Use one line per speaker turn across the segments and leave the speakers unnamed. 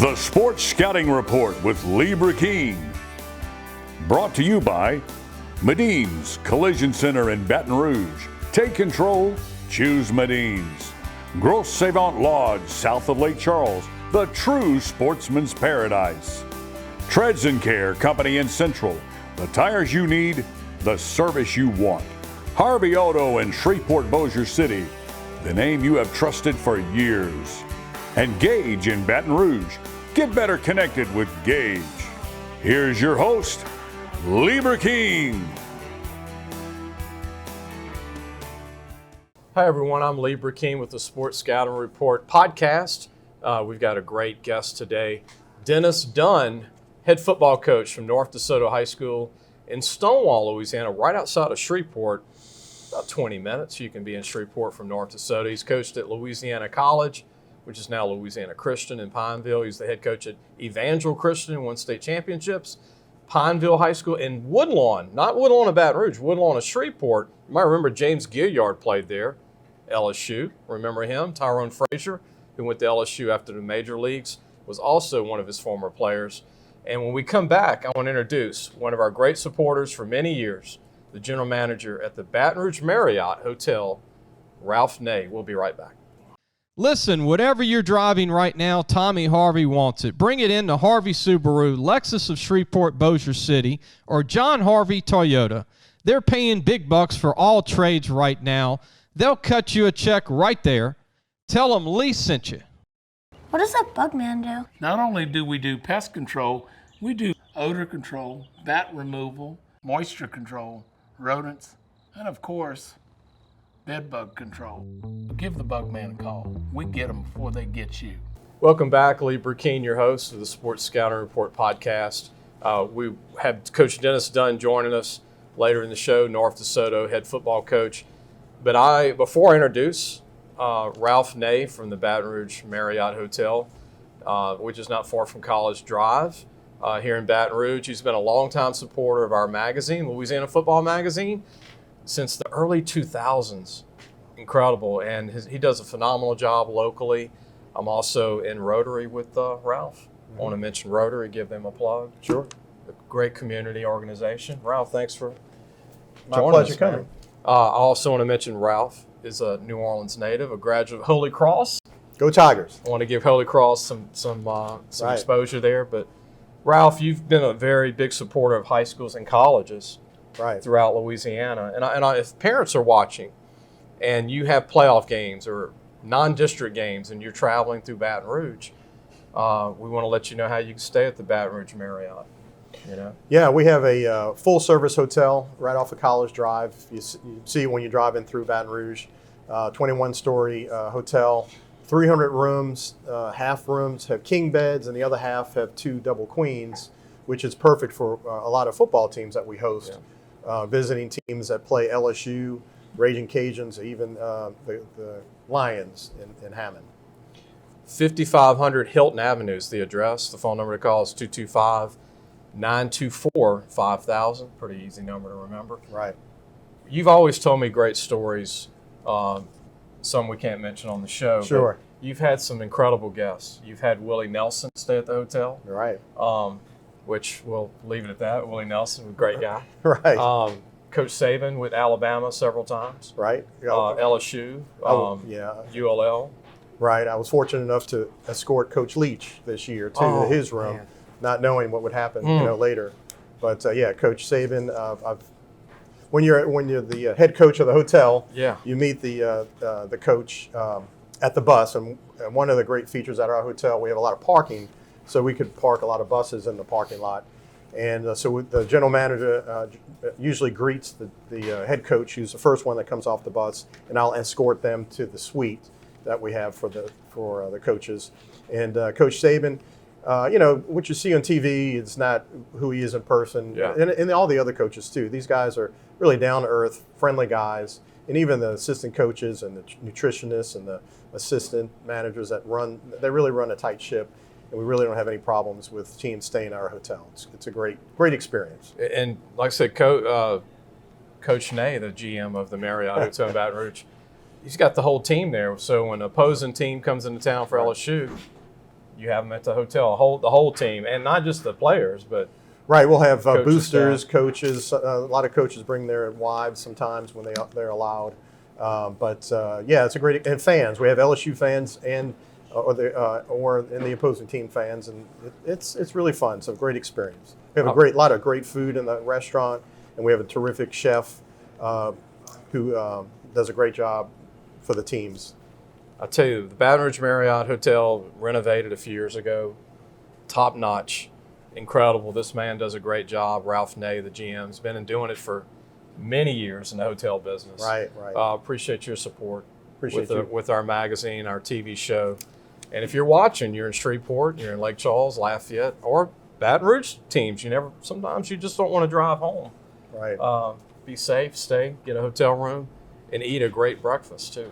The Sports Scouting Report with Lee Burkeen. Brought to you by Medine's Collision Center in Baton Rouge. Take control, choose Medine's. Grossavon Lodge, south of Lake Charles, the true sportsman's paradise. Treads and Care Company in Central, the tires you need, the service you want. Harvey Auto in Shreveport, Bossier City, the name you have trusted for years. And Gage in Baton Rouge. Get better connected with Gage. Here's your host, Lee Burkeen.
Hi everyone, I'm Lee Burkeen with the Sports Scouting Report podcast. We've got a great guest today, Dennis Dunn, head football coach from North Desoto High School in Stonewall, Louisiana, right outside of Shreveport. About 20 minutes. You can be in Shreveport from North Desoto. He's coached at Louisiana College, which is now Louisiana Christian in Pineville. He's the head coach at Evangel Christian, won state championships. Pineville High School in Woodlawn, not Woodlawn of Baton Rouge, Woodlawn of Shreveport. You might remember James Gilliard played there. LSU, remember him? Tyrone Frazier, who went to LSU after the major leagues, was also one of his former players. And when we come back, I want to introduce one of our great supporters for many years, the general manager at the Baton Rouge Marriott Hotel, Ralph Ney. We'll be right back.
Listen, whatever you're driving right now, Tommy Harvey wants it. Bring it in to Harvey Subaru, Lexus of Shreveport, Bossier City, or John Harvey Toyota. They're paying big bucks for all trades right now. They'll cut you a check right there. Tell them Lee sent you.
What does that bug man do?
Not only do we do pest control, we do odor control, bat removal, moisture control, rodents, and of course, bed bug control. Give the bug man a call. We get them before they get you.
Welcome back, Lee Burkeen, your host of the Sports Scouting Report podcast. We have Coach Dennis Dunn joining us later in the show, North DeSoto head football coach. But before I introduce Ralph Ney from the Baton Rouge Marriott Hotel, which is not far from College Drive here in Baton Rouge. He's been a longtime supporter of our magazine, Louisiana Football Magazine, since the early 2000s. Incredible. And he does a phenomenal job locally. I'm also in Rotary with Ralph. I want to mention Rotary, give them a plug.
Sure.
A great community organization. Ralph, thanks for
My
joining
pleasure
us,
coming.
man. I also want to mention Ralph is a New Orleans native, a graduate of Holy Cross.
Go Tigers.
I want to give Holy Cross some
Right.
exposure there. But Ralph, you've been a very big supporter of high schools and colleges
Right.
throughout Louisiana. And if parents are watching and you have playoff games or non-district games and you're traveling through Baton Rouge, we want to let you know how you can stay at the Baton Rouge Marriott. You know?
Yeah, we have a full-service hotel right off of College Drive. You see when you drive in through Baton Rouge, 21-story hotel, 300 rooms. Half rooms have king beds, and the other half have two double queens, which is perfect for a lot of football teams that we host. Yeah. Visiting teams that play LSU, Raging Cajuns, even the Lions in Hammond.
5500 Hilton Avenue is the address. The phone number to call is 225-924-5000. Pretty easy number to remember.
Right.
You've always told me great stories, some we can't mention on the show.
Sure.
But you've had some incredible guests. You've had Willie Nelson stay at the hotel.
Right.
Which we'll leave it at that. Willie Nelson, a great guy.
Right.
Coach Saban with Alabama several times.
Right.
LSU,
Yeah.
ULL.
Right. I was fortunate enough to escort Coach Leach this year to his room,
man.
not knowing what would happen, later. But yeah, Coach Saban. When you're the head coach of the hotel,
Yeah.
you meet the coach at the bus, and one of the great features at our hotel, we have a lot of parking, so we could park a lot of buses in the parking lot. And so the general manager usually greets the head coach, who's the first one that comes off the bus, and I'll escort them to the suite that we have for the coaches. And Coach Saban, what you see on TV is not who he is in person,
Yeah.
and all the other coaches too. These guys are really down-to-earth, friendly guys, and even the assistant coaches and the nutritionists and the assistant managers they really run a tight ship. And we really don't have any problems with teams staying at our hotel. It's a great experience.
And like I said, Coach Ney, the GM of the Marriott Hotel in Baton Rouge, he's got the whole team there. So when an opposing team comes into town for LSU, you have them at the hotel, the whole team, and not just the players, but
Right, we'll have
coaches,
boosters,
staff.
coaches. A lot of coaches bring their wives sometimes when they're allowed. Yeah, it's a great, and fans. We have LSU fans and or in the opposing team fans, and it's really fun. It's a great experience. We have a lot of great food in the restaurant, and we have a terrific chef who does a great job for the teams.
I tell you, the Baton Rouge Marriott Hotel renovated a few years ago, top notch, incredible. This man does a great job. Ralph Ney, the GM's been doing it for many years in the hotel business.
Right.
Appreciate your support
Appreciate
with our magazine, our TV show. And if you're watching, you're in Shreveport, you're in Lake Charles, Lafayette, or Baton Rouge teams, sometimes you just don't want to drive home.
Right.
Be safe, stay, get a hotel room, and eat a great breakfast too.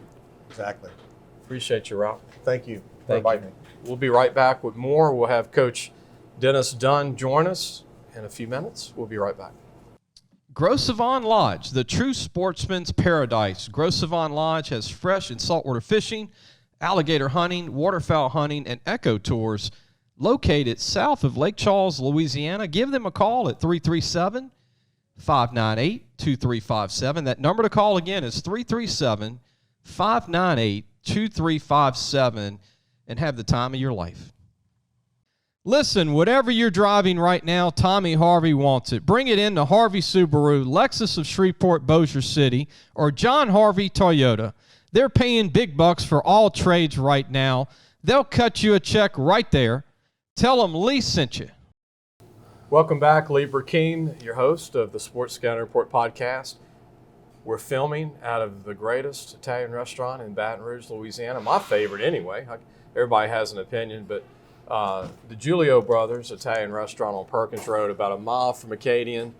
Exactly.
Appreciate you, Ralph.
Thank you for
Thank
inviting
you.
me.
We'll be right back with more. We'll have Coach Dennis Dunn join us in a few minutes. We'll be right back.
Grossavon Lodge, the true sportsman's paradise. Grossavon Lodge has fresh and saltwater fishing, alligator hunting, waterfowl hunting, and eco tours located south of Lake Charles, Louisiana. Give them a call at 337-598-2357. That number to call again is 337-598-2357, and have the time of your life. Listen, whatever you're driving right now, Tommy Harvey wants it. Bring it in to Harvey Subaru, Lexus of Shreveport, Bossier City, or John Harvey Toyota. They're paying big bucks for all trades right now. They'll cut you a check right there. Tell them Lee sent you.
Welcome back, Lee Burkeen, your host of the Sports Scouting Report podcast. We're filming out of the greatest Italian restaurant in Baton Rouge, Louisiana. My favorite anyway. Everybody has an opinion, but the Giulio Brothers Italian restaurant on Perkins Road, about a mile from Acadian,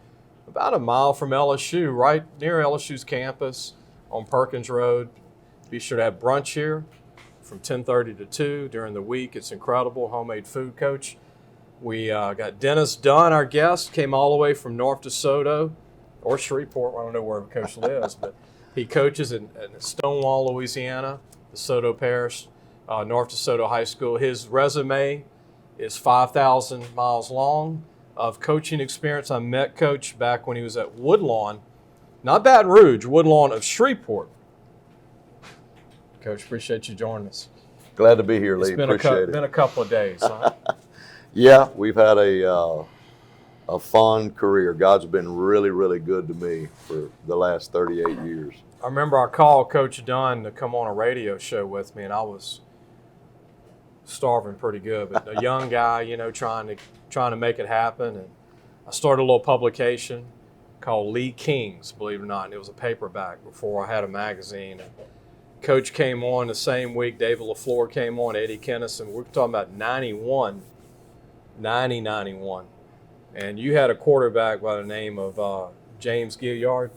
about a mile from LSU, right near LSU's campus on Perkins Road. Be sure to have brunch here from 10:30 to 2 during the week. It's incredible, homemade food, Coach. We got Dennis Dunn, our guest, came all the way from North Desoto or Shreveport. I don't know where Coach lives, but he coaches in Stonewall, Louisiana, DeSoto Parish, North DeSoto High School. His resume is 5,000 miles long of coaching experience. I met Coach back when he was at Woodlawn, not Baton Rouge, Woodlawn of Shreveport. Coach, appreciate you joining us.
Glad to be here, Lee.
It's been
Appreciate it.
been a couple of days, huh?
Yeah, we've had a fun career. God's been really, really good to me for the last 38 years.
I remember I called Coach Dunn to come on a radio show with me, and I was starving pretty good. But a young guy, trying to make it happen, and I started a little publication called Lee Kings, believe it or not, and it was a paperback before I had a magazine. And Coach came on the same week. David LaFleur came on, Eddie Kennison. We're talking about 91. And you had a quarterback by the name of James Gilliard.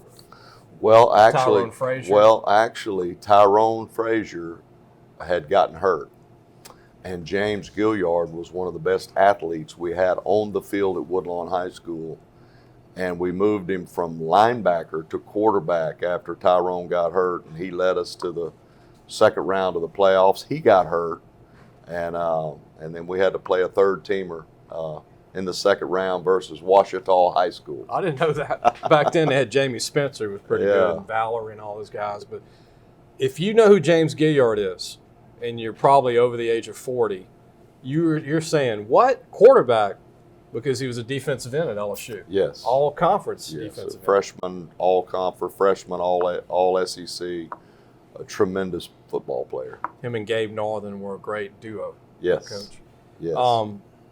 Tyrone
Frazier.
Tyrone Frazier had gotten hurt, and James Gilliard was one of the best athletes we had on the field at Woodlawn High School, and we moved him from linebacker to quarterback after Tyrone got hurt, and he led us to the second round of the playoffs. He got hurt, and then we had to play a third-teamer in the second round versus Ouachita High School.
I didn't know that. Back then they had Jamie Spencer, who was pretty
Yeah.
good, and Valerie and all those guys. But if you know who James Gilliard is, and you're probably over the age of 40, you're saying, what? Quarterback? Because he was a defensive end at LSU.
Yes.
All conference
Yes,
defensive end.
freshman, all conference, freshman, all SEC, a tremendous football player.
Him and Gabe Northern were a great duo.
Yes.
Coach.
Yes.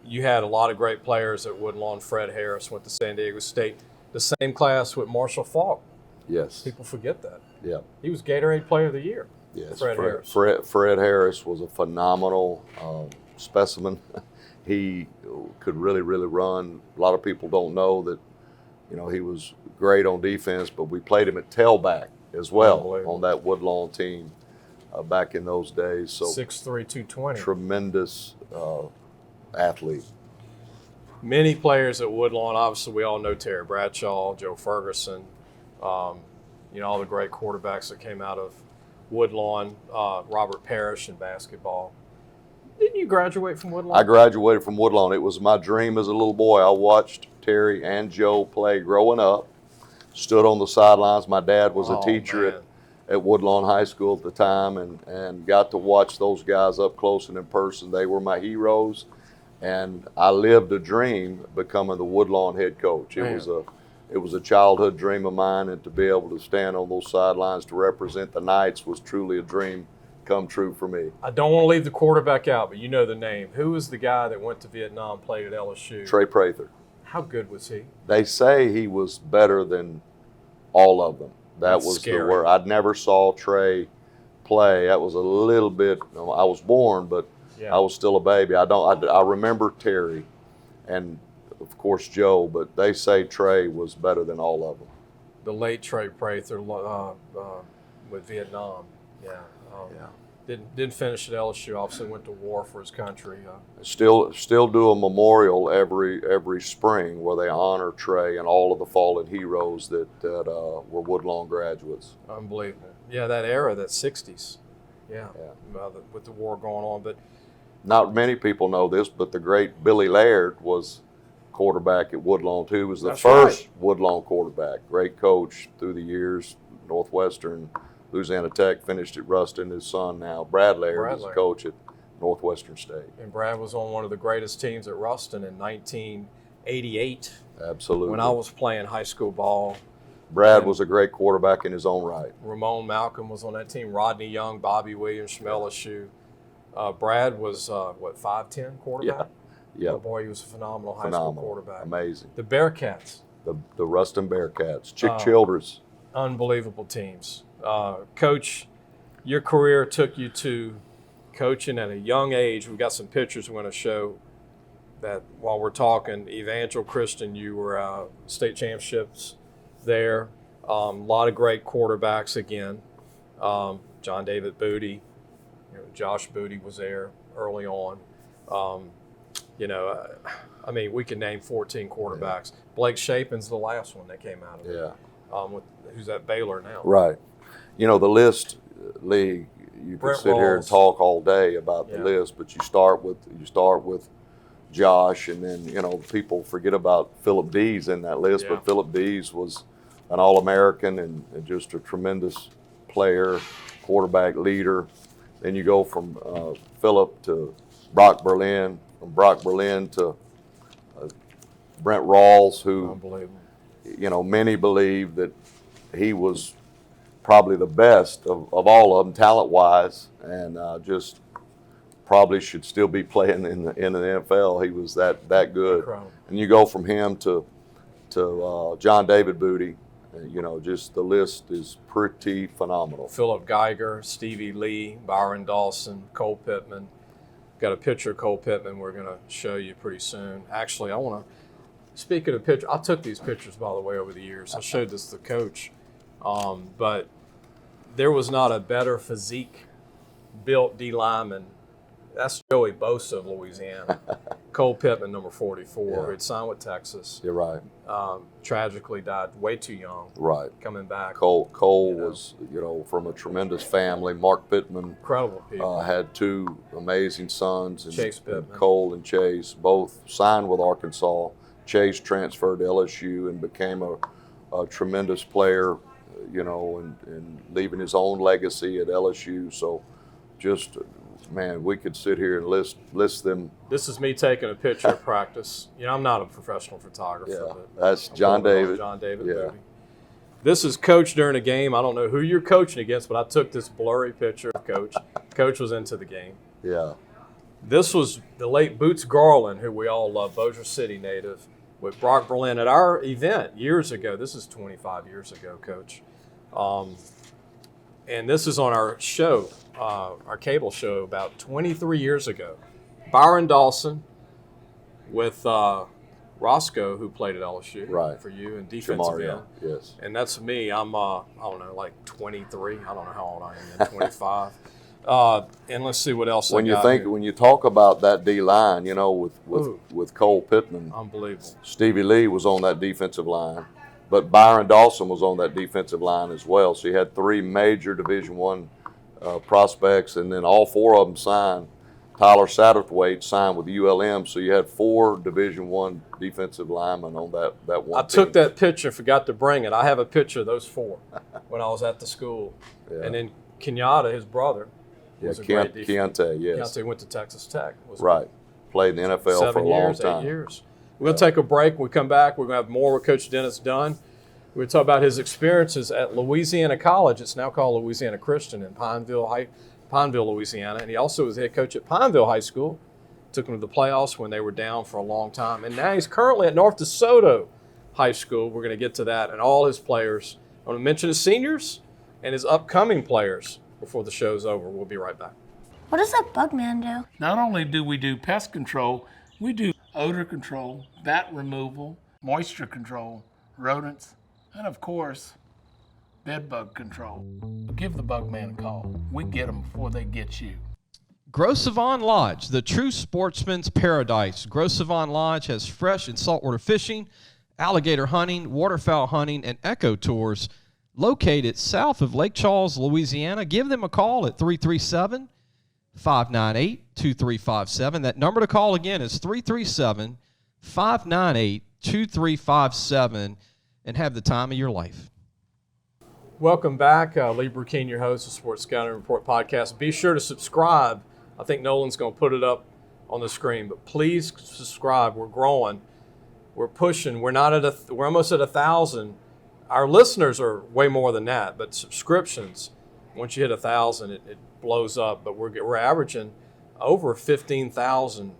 You had a lot of great players at Woodlawn. Fred Harris went to San Diego State, the same class with Marshall Faulk.
Yes.
People forget that.
Yeah.
He was Gatorade Player of the Year.
Yes.
Fred Harris.
Fred Harris was a phenomenal specimen. He could really, really run. A lot of people don't know that, he was great on defense, but we played him at tailback as well on that Woodlawn team back in those days. So
6'3", 220.
Tremendous athlete.
Many players at Woodlawn. Obviously, we all know Terry Bradshaw, Joe Ferguson, all the great quarterbacks that came out of Woodlawn, Robert Parrish in basketball. Didn't you graduate from Woodlawn?
I graduated from Woodlawn. It was my dream as a little boy. I watched Terry and Joe play growing up, stood on the sidelines. My dad was a teacher at Woodlawn High School at the time, and got to watch those guys up close and in person. They were my heroes, and I lived a dream becoming the Woodlawn head coach. It was a childhood dream of mine, and to be able to stand on those sidelines to represent the Knights was truly a dream come true for me.
I don't want to leave the quarterback out, but you know the name. Who was the guy that went to Vietnam, played at LSU?
Trey Prather.
How good was he?
They say he was better than all of them. That was
scary.
the word. I never saw Trey play. That was a little bit. I was born, but I was still a baby. I remember Terry, and of course Joe, but they say Trey was better than all of them.
The late Trey Prather with Vietnam. Didn't finish at LSU. Obviously went to war for his country.
Still do a memorial every spring where they honor Trey and all of the fallen heroes that were Woodlawn graduates.
Unbelievable. Yeah, that era, that 60s. Yeah. With the war going on. But
not many people know this, but the great Billy Laird was quarterback at Woodlawn too. He was the first Woodlawn quarterback. Great coach through the years. Northwestern, Louisiana Tech, finished at Ruston. His son now, Brad Laird, is a coach at Northwestern State.
And Brad was on one of the greatest teams at Ruston in 1988.
Absolutely.
When I was playing high school ball.
Brad was a great quarterback in his own right.
Ramon Malcolm was on that team. Rodney Young, Bobby Williams from LSU. Brad was, 5'10" quarterback?
Yeah.
Oh boy, he was a phenomenal high school quarterback.
Amazing.
The Bearcats.
The Ruston Bearcats. Chick Childress.
Unbelievable teams. Coach, your career took you to coaching at a young age. We've got some pictures we're going to show that while we're talking. Evangel Christian, you were state championships there. A lot of great quarterbacks again. John David Booty, Josh Booty was there early on. We can name 14 quarterbacks. Yeah. Blake Shapen's the last one that came out of it.
Yeah.
Who's at Baylor now.
Right. The list, Lee, you could sit here and talk all day about the list, but you start with Josh, and then, people forget about Philip Dees in that list, but Philip Dees was an All-American and just a tremendous player, quarterback, leader. Then you go from Philip to Brock Berlin, from Brock Berlin to Brent Rawls, who, many believe that he was probably the best of all of them, talent-wise, and just probably should still be playing in the NFL. He was that good.
Incredible.
And you go from him to John David Booty. Just the list is pretty phenomenal.
Philip Geiger, Stevie Lee, Byron Dawson, Cole Pittman. Got a picture of Cole Pittman we're going to show you pretty soon. Actually, I want to, speaking of pictures, I took these pictures, by the way, over the years. I showed this to the coach. But there was not a better physique-built D lineman. That's Joey Bosa of Louisiana. Cole Pittman, number 44, who had signed with Texas.
You're right.
Tragically died way too young.
Right.
Coming back.
Cole was, from a tremendous family. Mark Pittman.
Incredible people.
Had two amazing sons. And,
Chase Pittman.
And Cole and Chase, both signed with Arkansas. Chase transferred to LSU and became a tremendous player, and leaving his own legacy at LSU. So just, man, we could sit here and list them.
This is me taking a picture of practice. I'm not a professional photographer.
Yeah,
but
that's John David.
John David
Yeah.
Booty. This is Coach during a game. I don't know who you're coaching against, but I took this blurry picture of Coach. Coach was into the game.
Yeah.
This was the late Boots Garland, who we all love, Bossier City native, with Brock Berlin at our event years ago. This is 25 years ago, Coach. And this is on our show, our cable show about 23 years ago. Byron Dawson with Roscoe, who played at LSU for you, and defensive end.
Yes.
And that's me. I'm, I don't know, like 23. I don't know how old I am then, 25. And let's see what else
when you talk about that D line, with Cole Pittman,
unbelievable.
Stevie Lee was on that defensive line, but Byron Dawson was on that defensive line as well. So you had three major Division I prospects, and then all four of them signed Tyler Satterthwaite signed with ULM, so you had 4 Division I defensive linemen on that one
I took that picture, forgot to bring it. I have a picture of those 4 when I was at the school.
Yeah.
And then Kenyatta, his brother, was a great defense.
Keontae, yes.
Keontae went to Texas Tech.
Right. Played in the NFL
7
for a
years,
long time.
8 years. We're going to take a break. When we come back, we're going to have more with Coach Dennis Dunn. We're going to talk about his experiences at Louisiana College. It's now called Louisiana Christian in Pineville, Louisiana. And he also was head coach at Pineville High School. Took them to the playoffs when they were down for a long time. And now he's currently at North DeSoto High School. We're going to get to that and all his players. I want to mention his seniors and his upcoming players before the show's over. We'll be right back.
What does that bug man do?
Not only do we do pest control, we do odor control, bat removal, moisture control, rodents, and of course, bed bug control. Give the bug man a call. We get them before they get you.
Grossavon Lodge, the true sportsman's paradise. Grossavon Lodge has fresh and saltwater fishing, alligator hunting, waterfowl hunting, and eco tours located south of Lake Charles, Louisiana. Give them a call at 337-598-2357. That number to call again is 337-598-2357, and have the time of your life.
Welcome back. Lee Burkeen, your host of Sports Scouting Report podcast. Be sure to subscribe. I think Nolan's going to put it up on the screen, but please subscribe. We're growing. We're pushing. We're almost at 1,000. Our listeners are way more than that, but subscriptions, once you hit 1,000, it blows up. But we're averaging over 15,000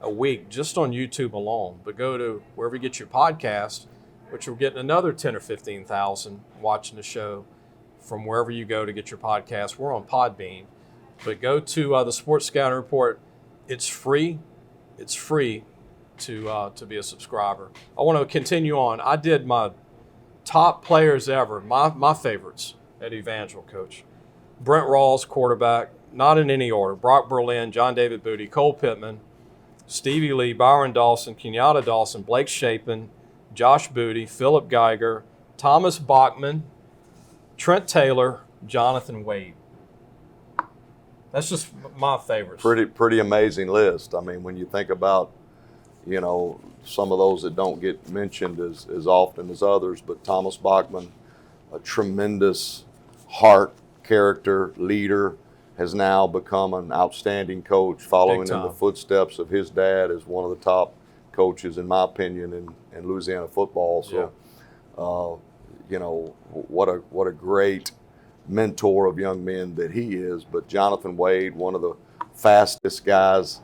a week just on YouTube alone. But go to wherever you get your podcast, which we're getting another 10 or 15,000 watching the show from wherever you go to get your podcast. We're on Podbean. But go to the Sports Scouting Report. It's free. It's free to be a subscriber. I want to continue on. I did my top players ever, my favorites at Evangel, Coach. Brent Rawls, quarterback, not in any order. Brock Berlin, John David Booty, Cole Pittman, Stevie Lee, Byron Dawson, Kenyatta Dawson, Blake Shapen, Josh Booty, Philip Geiger, Thomas Bachman, Trent Taylor, Jonathan Wade. That's just my favorites.
Pretty amazing list. I mean, when you think about, some of those that don't get mentioned as often as others, but Thomas Bachman, a tremendous heart, character, leader, has now become an outstanding coach, following in the footsteps of his dad as one of the top coaches, in my opinion, in Louisiana football. So, what a great mentor of young men that he is. But Jonathan Wade, one of the fastest guys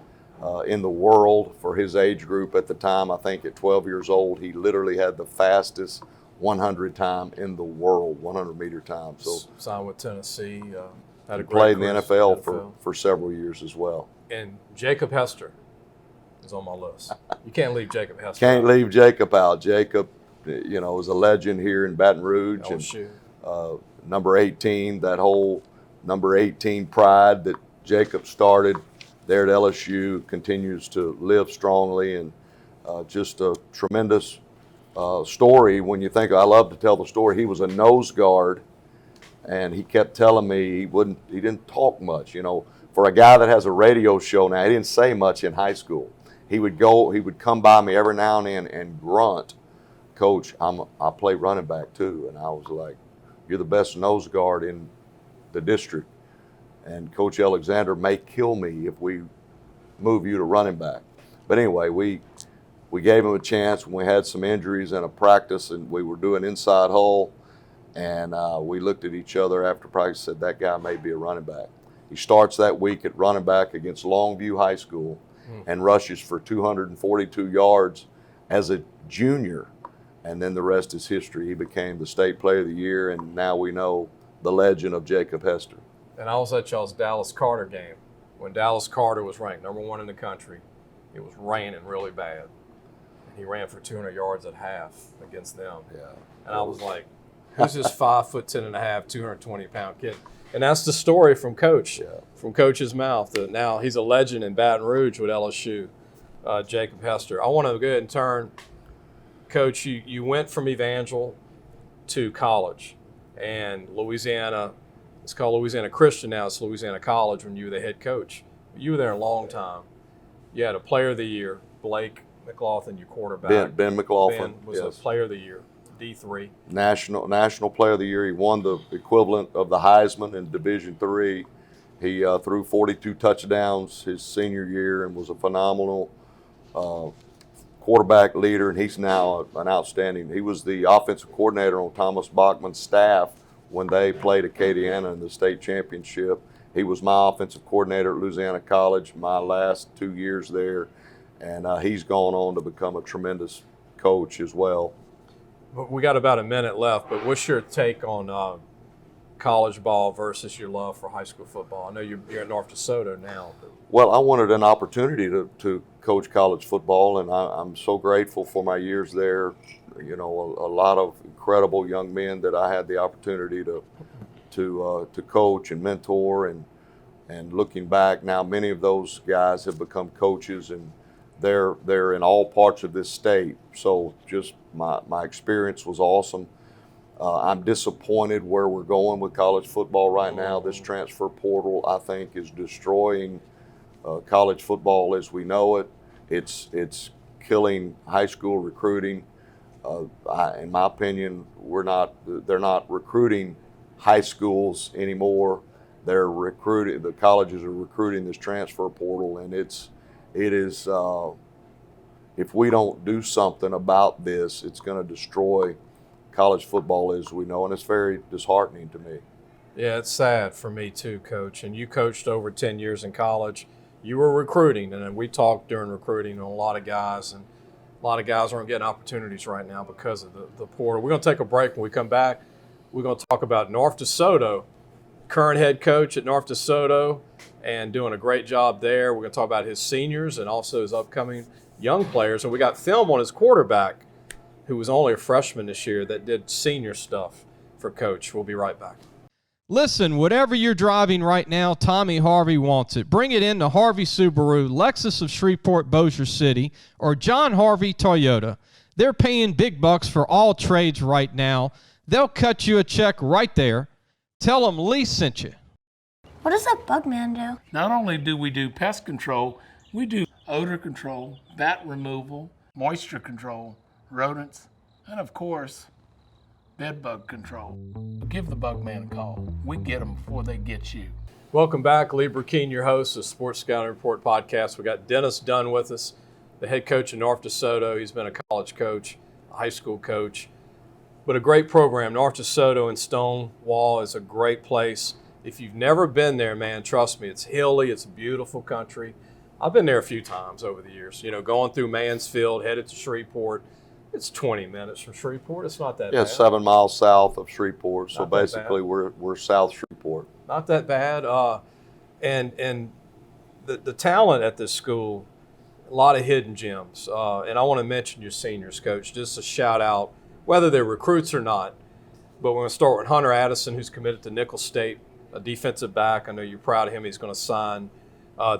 in the world for his age group at the time. I think at 12 years old, he literally had the fastest 100 time in the world, 100-meter time. So
signed with Tennessee. Had a great
played in the
career
NFL for several years as well.
And Jacob Hester is on my list. You can't leave Jacob Hester.
Can't leave Jacob out. Jacob, is a legend here in Baton Rouge. Number 18, that whole number 18 pride that Jacob started there at LSU continues to live strongly, and just a tremendous story. When you think, I love to tell the story. He was a nose guard, and he kept telling me he didn't talk much. For a guy that has a radio show now, he didn't say much in high school. He would come by me every now and then and grunt, "Coach, I play running back too." And I was like, "You're the best nose guard in the district, and Coach Alexander may kill me if we move you to running back." But anyway, we gave him a chance when we had some injuries in a practice, and we were doing inside hull, and we looked at each other after practice and said, that guy may be a running back. He starts that week at running back against Longview High School and rushes for 242 yards as a junior. And then the rest is history. He became the state player of the year, and now we know the legend of Jacob Hester.
And I was at y'all's Dallas Carter game when Dallas Carter was ranked number 1 in the country. It was raining really bad. And he ran for 200 yards at half against them.
Yeah.
And I was like, who's this 5'10 and a half, 220-pound kid? And that's the story from Coach, from Coach's mouth. That now he's a legend in Baton Rouge with LSU, Jacob Hester. I want to go ahead and turn, Coach, you went from Evangel to college, and Louisiana, it's called Louisiana Christian now, it's Louisiana College when you were the head coach. You were there a long time. You had a Player of the Year, Blake McLaughlin, your quarterback.
Ben McLaughlin.
Ben was
yes.
a Player of the Year, D3.
National Player of the Year. He won the equivalent of the Heisman in Division III. He threw 42 touchdowns his senior year and was a phenomenal quarterback leader, and he's now an outstanding. He was the offensive coordinator on Thomas Bachman's staff when they played Acadiana in the state championship. He was my offensive coordinator at Louisiana College my last 2 years there, and he's gone on to become a tremendous coach as well.
We got about a minute left, but what's your take on college ball versus your love for high school football? I know you're at North Desoto now. But.
Well, I wanted an opportunity to coach college football, and I'm so grateful for my years there. You know, a lot of incredible young men that I had the opportunity to coach and mentor, and looking back now, many of those guys have become coaches, and they're in all parts of this state. So just my experience was awesome. I'm disappointed where we're going with college football right now. This transfer portal, I think, is destroying college football as we know it. It's killing high school recruiting. In my opinion, they're not recruiting high schools anymore. They're recruiting, the colleges are recruiting this transfer portal, and it is if we don't do something about this, it's going to destroy college football as we know, and it's very disheartening to me.
Yeah, it's sad for me too, Coach. And you coached over 10 years in college. You were recruiting, and we talked during recruiting on a lot of guys, and a lot of guys aren't getting opportunities right now because of the portal. We're going to take a break. When we come back, we're going to talk about North Desoto, current head coach at North Desoto, and doing a great job there. We're going to talk about his seniors and also his upcoming young players. And we got film on his quarterback, who was only a freshman this year, that did senior stuff for Coach. We'll be right back.
Listen, whatever you're driving right now, Tommy Harvey wants it. Bring it in to Harvey Subaru, Lexus of Shreveport, Bossier City, or John Harvey Toyota. They're paying big bucks for all trades right now. They'll cut you a check right there. Tell them Lee sent you.
What does that bug man do?
Not only do we do pest control, we do odor control, bat removal, moisture control, rodents, and of course, bed bug control. Give the bug man a call. We get them before they get you.
Welcome back. Lee Burkeen, your host of Sports Scouting Report podcast. We got Dennis Dunn with us, the head coach of North Desoto. He's been a college coach, a high school coach, but a great program. North Desoto in Stonewall is a great place. If you've never been there, man, trust me, it's hilly, it's a beautiful country. I've been there a few times over the years, you know, going through Mansfield, headed to Shreveport. It's 20 minutes from Shreveport. It's not that bad.
Yeah, 7 miles south of Shreveport. So
Not that
basically, we're south Shreveport.
Not that bad. And the talent at this school, a lot of hidden gems. And I want to mention your seniors, Coach. Just a shout out, whether they're recruits or not. But we're going to start with Hunter Addison, who's committed to Nicholls State, a defensive back. I know you're proud of him. He's going to sign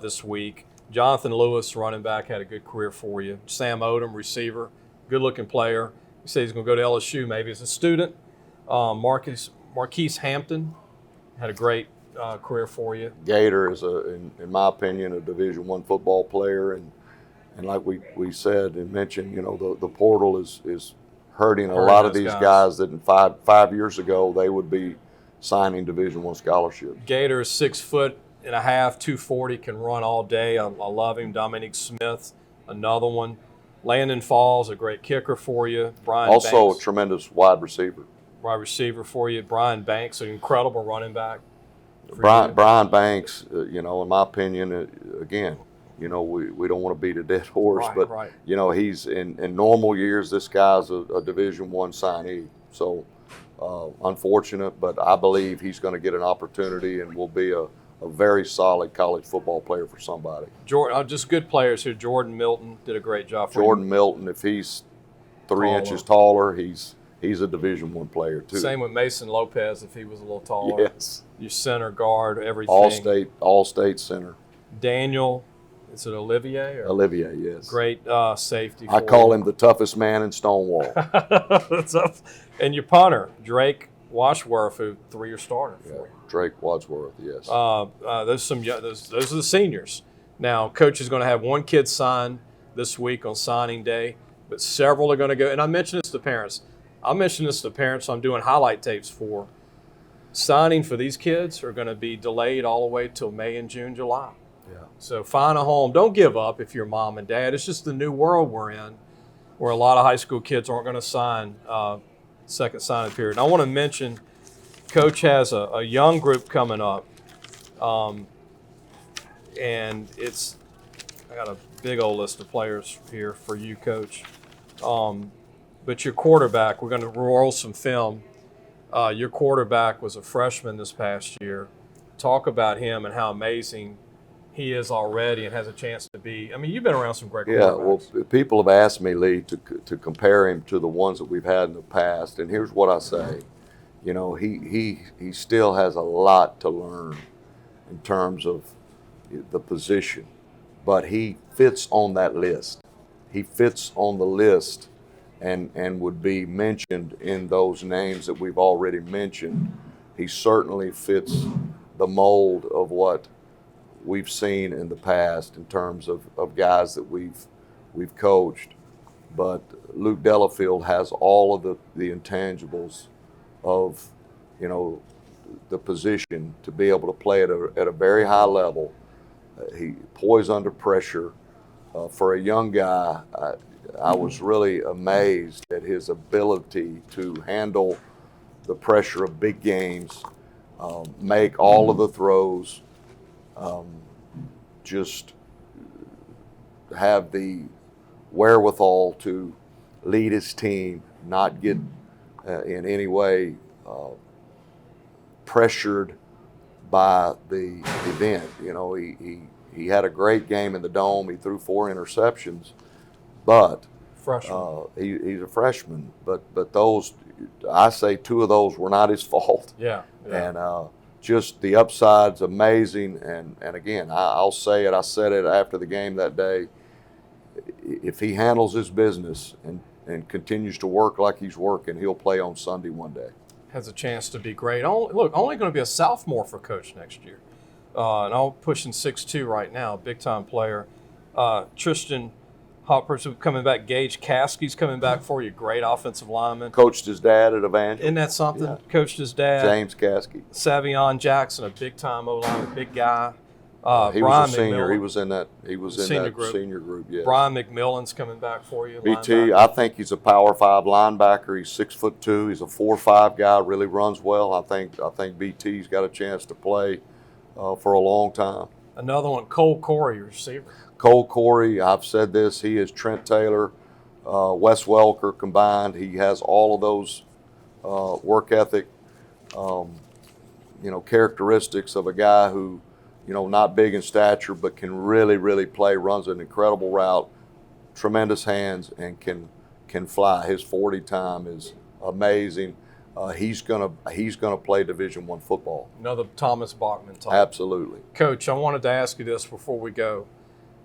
this week. Jonathan Lewis, running back, had a good career for you. Sam Odom, receiver, good-looking player. You say he's going to go to LSU maybe as a student. Marquise Hampton had a great career for you.
Gator is, in my opinion, a Division I football player, and like we said and mentioned, you know, the portal is hurting a lot of these guys that in five years ago they would be signing Division I scholarships.
Gator is 6'1.5", 240, can run all day. I love him. Dominique Smith, another one. Landon Falls, a great kicker for you. Brian
also
Banks,
a tremendous wide receiver.
Wide receiver for you. Brian Banks, an incredible running back.
Brian Banks, you know, in my opinion, again, you know, we don't want to beat a dead horse,
Right.
you know, he's in normal years, this guy's a Division I signee. So unfortunate, but I believe he's going to get an opportunity and will be a very solid college football player for somebody.
Just good players here. Jordan Milton did a great job for
Jordan
you.
Milton, if he's 3 inches taller, he's a Division I player too.
Same with Mason Lopez if he was a little taller.
Yes.
Your center, guard, everything.
All state center.
Daniel, is it Olivier?
Olivier, yes.
Great safety.
I call him the toughest man in Stonewall.
That's up. And your punter, Drake Washworth, who 3-year starter for you.
Drake Wadsworth, yes.
Those are the seniors. Now, coach is going to have one kid sign this week on signing day, but several are going to go. And I mentioned this to parents. I'm doing highlight tapes for. Signing for these kids are going to be delayed all the way till May and June, July.
Yeah.
So find a home. Don't give up if you're mom and dad. It's just the new world we're in, where a lot of high school kids aren't going to sign second signing period. And I want to mention, Coach has a young group coming up, and I got a big old list of players here for you, Coach. But your quarterback, we're going to roll some film. Your quarterback was a freshman this past year. Talk about him and how amazing he is already and has a chance to be. I mean, you've been around some great quarterbacks.
Yeah, well, people have asked me, Lee, to compare him to the ones that we've had in the past, and here's what I say. You know, he still has a lot to learn in terms of the position, but he fits on that list. He fits on the list and would be mentioned in those names that we've already mentioned. He certainly fits the mold of what we've seen in the past in terms of guys that we've coached. But Luke Delafield has all of the intangibles of, you know, the position to be able to play at a very high level. He poised under pressure. For a young guy, I was really amazed at his ability to handle the pressure of big games, make all of the throws, just have the wherewithal to lead his team, not get in any way pressured by the event. You know, he had a great game in the Dome. He threw 4 interceptions, but he's a freshman. But those, I say 2 of those were not his fault.
Yeah.
And just the upside's amazing. And again, I'll say it. I said it after the game that day. If he handles his business and continues to work like he's working, he'll play on Sunday one day.
Has a chance to be great. Only going to be a sophomore for Coach next year. And I'm pushing 6'2" right now, big-time player. Tristan Hopper's coming back. Gage Caskey's coming back for you, great offensive lineman.
Coached his dad at Evangel.
Isn't that something?
Yeah.
Coached his dad.
James Caskey.
Savion Jackson, a big-time O-line, big guy.
He
Brian
was a senior.
McMillan,
He was in that senior group. Yes.
Brian McMillan's coming back for you.
BT,
linebacker.
I think he's a Power 5 linebacker. He's 6'2". He's a 4-5 guy. Really runs well. I think BT's got a chance to play for a long time.
Another one, Cole Corey, receiver.
Cole Corey, I've said this. He is Trent Taylor, Wes Welker combined. He has all of those work ethic, characteristics of a guy who, not big in stature, but can really, really play, runs an incredible route, tremendous hands, and can fly. His 40 time is amazing. He's gonna play Division I football.
Another Thomas Bachman type.
Absolutely.
Coach, I wanted to ask you this before we go.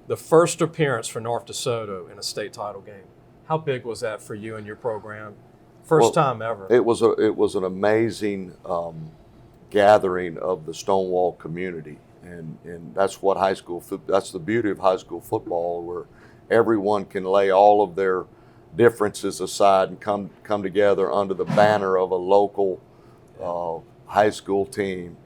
The first appearance for North DeSoto in a state title game. How big was that for you and your program? First time ever.
It was an amazing gathering of the Stonewall community. And that's what that's the beauty of high school football, where everyone can lay all of their differences aside and come together under the banner of a local high school team.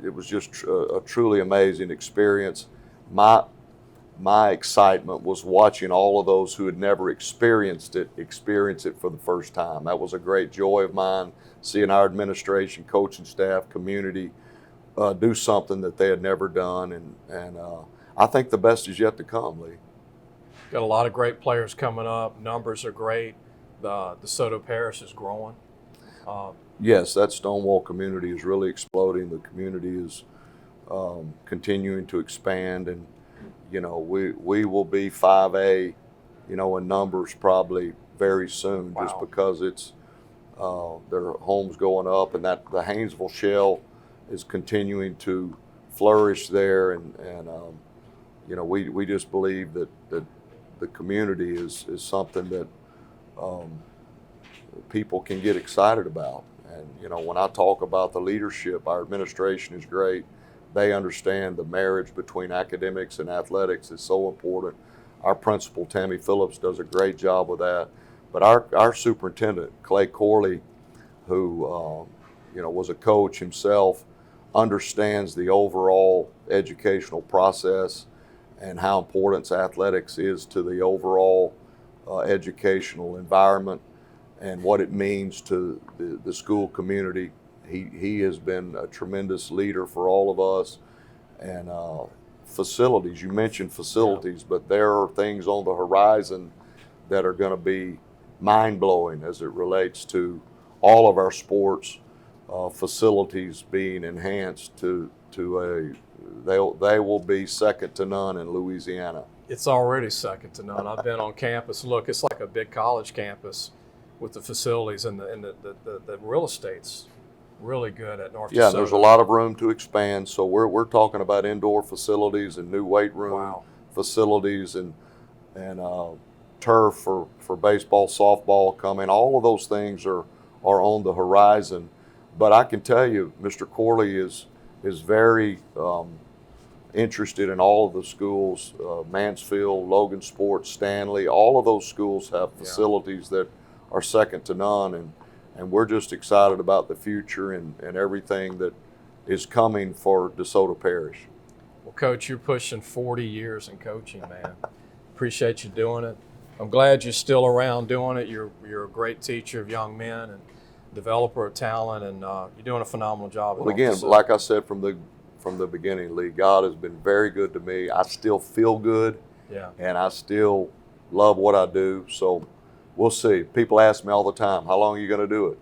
It was just a truly amazing experience. My excitement was watching all of those who had never experienced it experience it for the first time. That was a great joy of mine, seeing our administration, coaching staff, community do something that they had never done, and I think the best is yet to come, Lee.
Got a lot of great players coming up. Numbers are great. The DeSoto Parish is growing.
Yes, that Stonewall community is really exploding. The community is continuing to expand, and we will be 5A, in numbers probably very soon.
Wow.
Just because it's their homes going up, and that the Haynesville shell is continuing to flourish there, and we just believe that the community is something that people can get excited about, And, you know, when I talk about the leadership, our administration is great. They understand the marriage between academics and athletics is so important. Our principal, Tammy Phillips, does a great job with that. But our superintendent, Clay Corley, who you know, was a coach himself, understands the overall educational process and how important athletics is to the overall educational environment and what it means to the school community. He has been a tremendous leader for all of us. And facilities, you mentioned facilities, but there are things on the horizon that are going to be mind-blowing as it relates to all of our sports facilities being enhanced they will be second to none in Louisiana.
It's already second to none. I've been on campus. Look, it's like a big college campus with the facilities, and the real estate's really good at North
Yeah,
DeSoto.
there's a lot of room to expand. So we're talking about indoor facilities and new weight room facilities and turf for baseball, softball coming. All of those things are on the horizon. But I can tell you, Mr. Corley is very interested in all of the schools, Mansfield, Logan Sports, Stanley. All of those schools have facilities that are second to none, and we're just excited about the future and everything that is coming for DeSoto Parish.
Well, Coach, you're pushing 40 years in coaching, man. Appreciate you doing it. I'm glad you're still around doing it. You're a great teacher of young men and developer of talent, and you're doing a phenomenal job.
Well, again, like I said from the beginning, Lee, God has been very good to me. I still feel good, and I still love what I do. So we'll see. People ask me all the time, how long are you going to do it?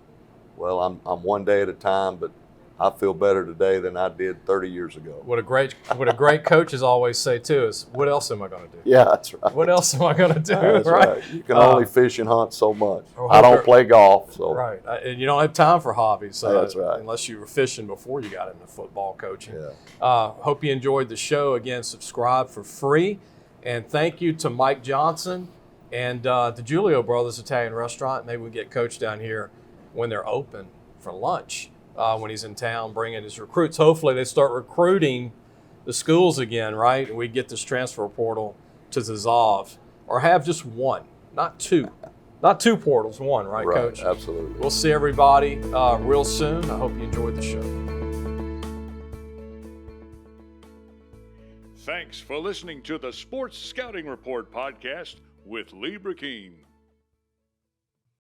Well, I'm one day at a time, but I feel better today than I did 30 years ago.
What a great coaches always say too is, what else am I going to do?
Yeah, that's right.
What else am I going to do?
That's right. You can only fish and hunt so much.
Or
I don't play golf, so
right. And you don't have time for hobbies.
That's right.
Unless you were fishing before you got into football coaching.
Yeah.
Hope you enjoyed the show. Again, subscribe for free, and thank you to Mike Johnson and the Giulio Brothers Italian Restaurant. Maybe we get Coach down here when they're open for lunch. When he's in town bringing his recruits. Hopefully they start recruiting the schools again, right? And we get this transfer portal to dissolve, or have just one, not two. Not two portals, one, right, Coach?
Absolutely.
We'll see everybody real soon. I hope you enjoyed the show.
Thanks for listening to the Sports Scouting Report podcast with Lee King.